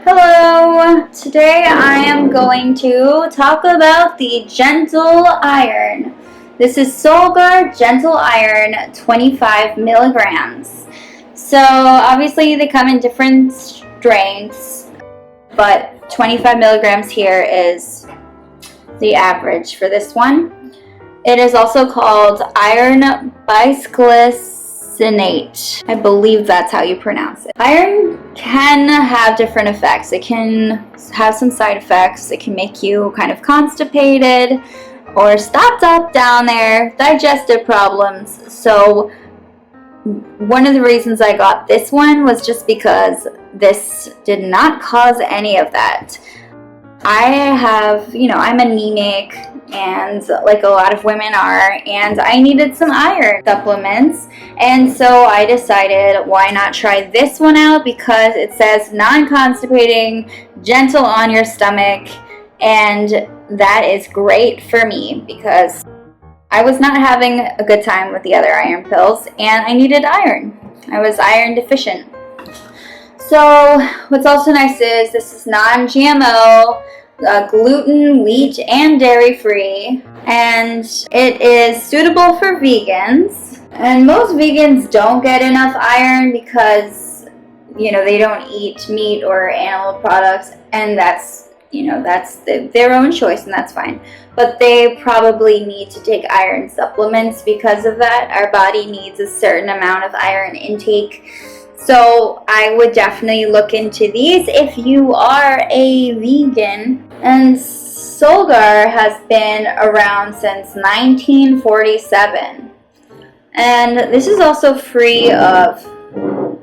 Hello! Today I am going to talk about the Gentle Iron. This is Solgar Gentle Iron 25 milligrams. So obviously they come in different strengths, but 25 milligrams here is the average for this one. It is also called iron Bisglycinate. I believe that's how you pronounce it. Iron can have different effects. It can have some side effects. It can make you kind of constipated or stopped up down there, digestive problems. So one of the reasons I got this one was just because this did not cause any of that. I'm anemic, and like a lot of women are, and I needed some iron supplements, and so I decided why not try this one out, because it says non-constipating, gentle on your stomach, and that is great for me because I was not having a good time with the other iron pills and I needed iron. I was iron deficient. So what's also nice is this is non-GMO, gluten, wheat, and dairy-free, and it is suitable for vegans. And most vegans don't get enough iron because, they don't eat meat or animal products, and that's their own choice, and that's fine. But they probably need to take iron supplements because of that. Our body needs a certain amount of iron intake. So I would definitely look into these if you are a vegan. And Solgar has been around since 1947. And this is also free of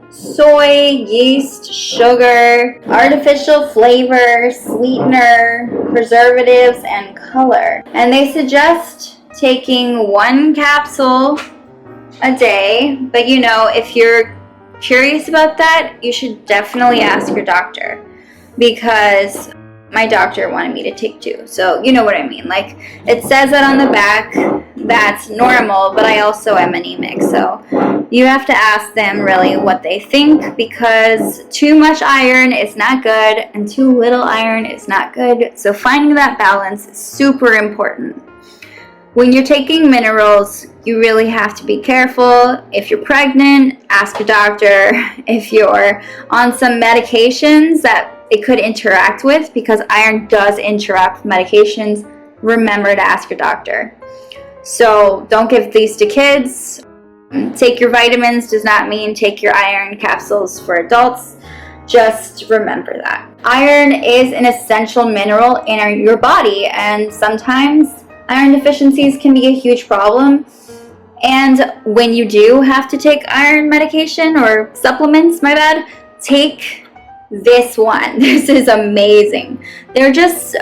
soy, yeast, sugar, artificial flavor, sweetener, preservatives, and color. And they suggest taking 1 capsule a day. But if you're curious about that, you should definitely ask your doctor, because my doctor wanted me to take 2. So you know what I mean. Like, it says that on the back, that's normal, but I also am anemic. So you have to ask them really what they think, because too much iron is not good and too little iron is not good. So finding that balance is super important. When you're taking minerals, you really have to be careful. If you're pregnant, ask your doctor. If you're on some medications that it could interact with, because iron does interact with medications, remember to ask your doctor. So don't give these to kids. Take your vitamins does not mean take your iron capsules for adults. Just remember that. Iron is an essential mineral in your body, and sometimes iron deficiencies can be a huge problem. And when you do have to take iron medication or supplements, take this one. This is amazing. They're just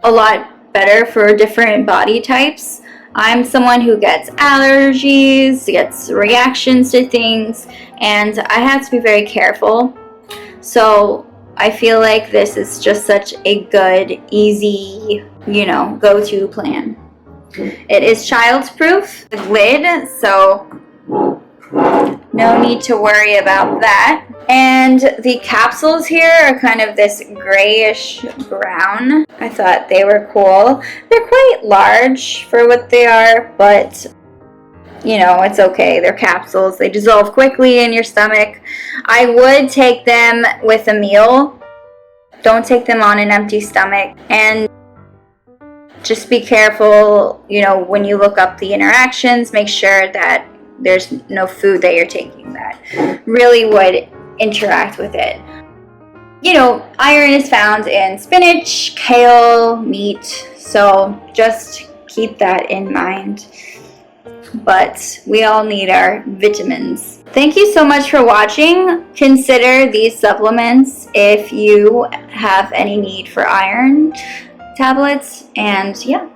a lot better for different body types. I'm someone who gets allergies, gets reactions to things, and I have to be very careful. So I feel like this is just such a good, easy, go-to plan. It is child-proof with lid, so no need to worry about that. And the capsules here are kind of this grayish brown. I thought they were cool. They're quite large for what they are, but it's okay. They're capsules. They dissolve quickly in your stomach. I would take them with a meal. Don't take them on an empty stomach. And just be careful, when you look up the interactions, make sure that there's no food that you're taking that really would interact with it. Iron is found in spinach, kale, meat, so just keep that in mind. But we all need our vitamins. Thank you so much for watching. Consider these supplements if you have any need for iron tablets, and yeah.